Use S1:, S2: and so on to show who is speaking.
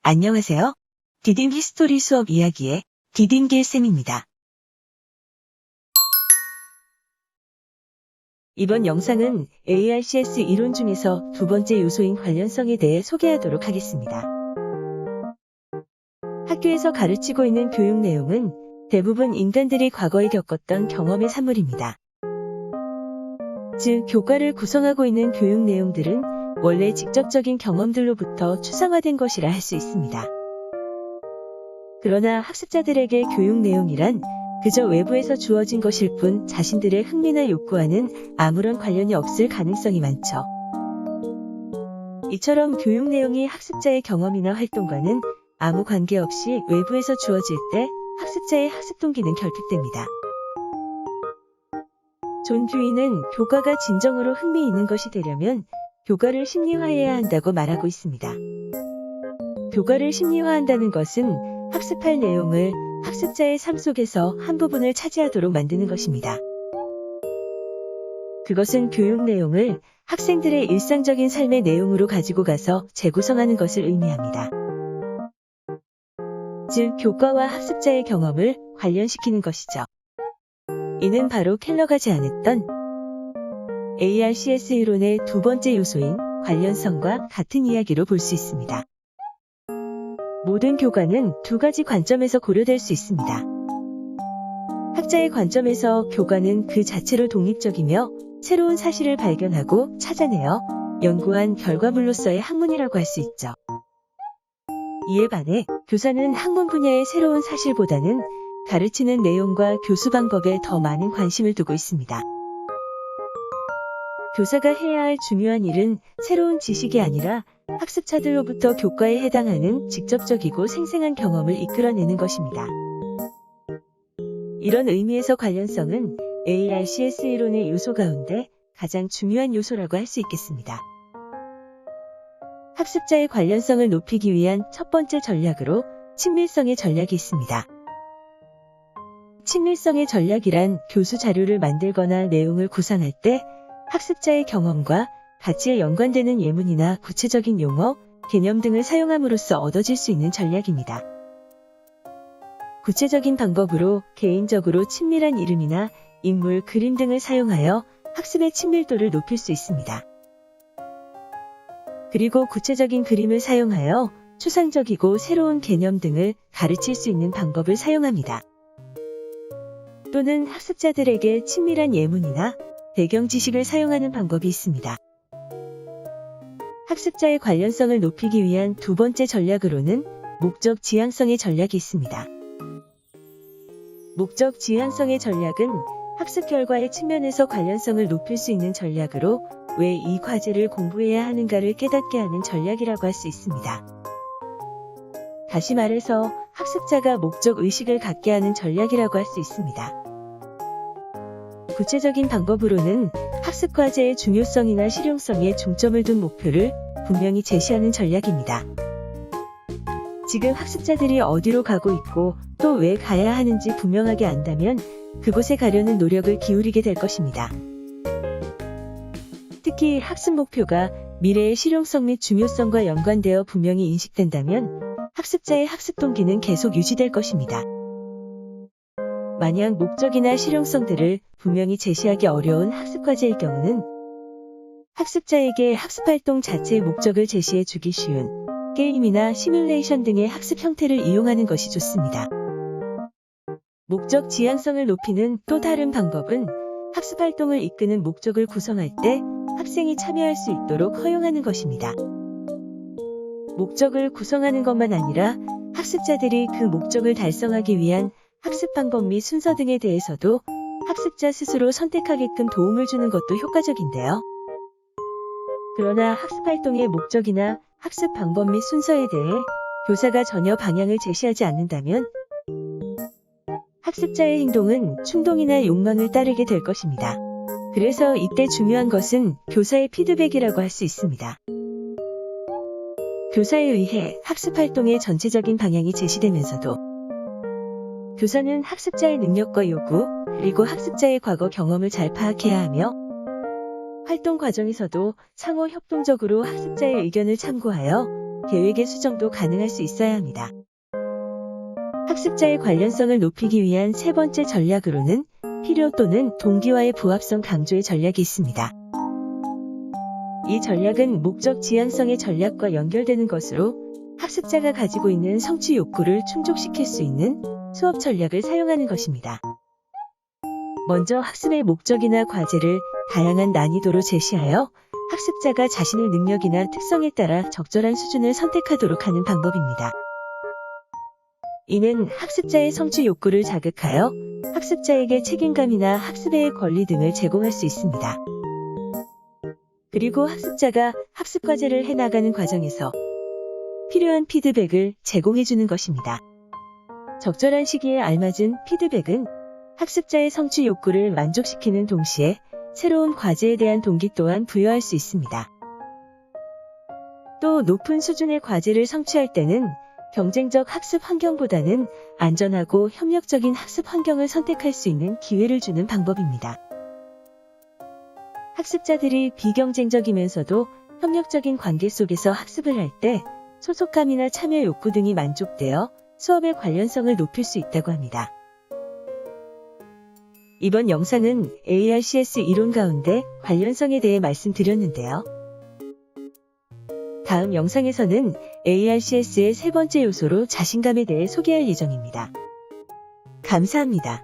S1: 안녕하세요. 디딤 히스토리 수업 이야기의 디딤길 쌤입니다. 이번 영상은 ARCS 이론 중에서 두 번째 요소인 관련성에 대해 소개하도록 하겠습니다. 학교에서 가르치고 있는 교육 내용은 대부분 인간들이 과거에 겪었던 경험의 산물입니다. 즉, 교과를 구성하고 있는 교육 내용들은 원래 직접적인 경험들로부터 추상화된 것이라 할 수 있습니다. 그러나 학습자들에게 교육 내용이란 그저 외부에서 주어진 것일 뿐 자신들의 흥미나 욕구와는 아무런 관련이 없을 가능성이 많죠. 이처럼 교육 내용이 학습자의 경험이나 활동과는 아무 관계없이 외부에서 주어질 때 학습자의 학습 동기는 결핍됩니다. 존 듀이는 교과가 진정으로 흥미 있는 것이 되려면 교과를 심리화해야 한다고 말하고 있습니다. 교과를 심리화한다는 것은 학습할 내용을 학습자의 삶 속에서 한 부분을 차지하도록 만드는 것입니다. 그것은 교육 내용을 학생들의 일상적인 삶의 내용으로 가지고 가서 재구성하는 것을 의미합니다. 즉, 교과와 학습자의 경험을 관련시키는 것이죠. 이는 바로 켈러가 제안했던 ARCS 이론의 두 번째 요소인 관련성과 같은 이야기로 볼 수 있습니다. 모든 교과는 두 가지 관점에서 고려될 수 있습니다. 학자의 관점에서 교과는 그 자체로 독립적이며 새로운 사실을 발견하고 찾아내어 연구한 결과물로서의 학문이라고 할 수 있죠. 이에 반해 교사는 학문 분야의 새로운 사실보다는 가르치는 내용과 교수 방법에 더 많은 관심을 두고 있습니다. 교사가 해야 할 중요한 일은 새로운 지식이 아니라 학습자들로부터 교과에 해당하는 직접적이고 생생한 경험을 이끌어내는 것입니다. 이런 의미에서 관련성은 ARCS 이론의 요소 가운데 가장 중요한 요소라고 할 수 있겠습니다. 학습자의 관련성을 높이기 위한 첫 번째 전략으로 친밀성의 전략이 있습니다. 친밀성의 전략이란 교수 자료를 만들거나 내용을 구상할 때 학습자의 경험과 가치에 연관되는 예문이나 구체적인 용어, 개념 등을 사용함으로써 얻어질 수 있는 전략입니다. 구체적인 방법으로 개인적으로 친밀한 이름이나 인물, 그림 등을 사용하여 학습의 친밀도를 높일 수 있습니다. 그리고 구체적인 그림을 사용하여 추상적이고 새로운 개념 등을 가르칠 수 있는 방법을 사용합니다. 또는 학습자들에게 친밀한 예문이나 배경 지식을 사용하는 방법이 있습니다. 학습자의 관련성을 높이기 위한 두 번째 전략으로는 목적 지향성의 전략이 있습니다. 목적 지향성의 전략은 학습 결과의 측면에서 관련성을 높일 수 있는 전략으로 왜 이 과제를 공부해야 하는가를 깨닫게 하는 전략이라고 할 수 있습니다. 다시 말해서 학습자가 목적 의식을 갖게 하는 전략이라고 할 수 있습니다. 구체적인 방법으로는 학습 과제의 중요성이나 실용성에 중점을 둔 목표를 분명히 제시하는 전략입니다. 지금 학습자들이 어디로 가고 있고 또 왜 가야 하는지 분명하게 안다면 그곳에 가려는 노력을 기울이게 될 것입니다. 특히 학습 목표가 미래의 실용성 및 중요성과 연관되어 분명히 인식된다면 학습자의 학습 동기는 계속 유지될 것입니다. 만약 목적이나 실용성들을 분명히 제시하기 어려운 학습 과제일 경우는 학습자에게 학습활동 자체의 목적을 제시해 주기 쉬운 게임이나 시뮬레이션 등의 학습 형태를 이용하는 것이 좋습니다. 목적 지향성을 높이는 또 다른 방법은 학습활동을 이끄는 목적을 구성할 때 학생이 참여할 수 있도록 허용하는 것입니다. 목적을 구성하는 것만 아니라 학습자들이 그 목적을 달성하기 위한 학습 방법 및 순서 등에 대해서도 학습자 스스로 선택하게끔 도움을 주는 것도 효과적인데요. 그러나 학습활동의 목적이나 학습 방법 및 순서에 대해 교사가 전혀 방향을 제시하지 않는다면 학습자의 행동은 충동이나 욕망을 따르게 될 것입니다. 그래서 이때 중요한 것은 교사의 피드백이라고 할 수 있습니다. 교사에 의해 학습활동의 전체적인 방향이 제시되면서도 교사는 학습자의 능력과 요구, 그리고 학습자의 과거 경험을 잘 파악해야 하며 활동 과정에서도 상호 협동적으로 학습자의 의견을 참고하여 계획의 수정도 가능할 수 있어야 합니다. 학습자의 관련성을 높이기 위한 세 번째 전략으로는 필요 또는 동기와의 부합성 강조의 전략이 있습니다. 이 전략은 목적 지향성의 전략과 연결되는 것으로 학습자가 가지고 있는 성취 욕구를 충족시킬 수 있는 수업 전략을 사용하는 것입니다. 먼저 학습의 목적이나 과제를 다양한 난이도로 제시하여 학습자가 자신의 능력이나 특성에 따라 적절한 수준을 선택하도록 하는 방법입니다. 이는 학습자의 성취 욕구를 자극하여 학습자에게 책임감이나 학습의 권리 등을 제공할 수 있습니다. 그리고 학습자가 학습 과제를 해나가는 과정에서 필요한 피드백을 제공해주는 것입니다. 적절한 시기에 알맞은 피드백은 학습자의 성취 욕구를 만족시키는 동시에 새로운 과제에 대한 동기 또한 부여할 수 있습니다. 또 높은 수준의 과제를 성취할 때는 경쟁적 학습 환경보다는 안전하고 협력적인 학습 환경을 선택할 수 있는 기회를 주는 방법입니다. 학습자들이 비경쟁적이면서도 협력적인 관계 속에서 학습을 할 때 소속감이나 참여 욕구 등이 만족되어 수업의 관련성을 높일 수 있다고 합니다. 이번 영상은 ARCS 이론 가운데 관련성에 대해 말씀드렸는데요. 다음 영상에서는 ARCS의 세 번째 요소로 자신감에 대해 소개할 예정입니다. 감사합니다.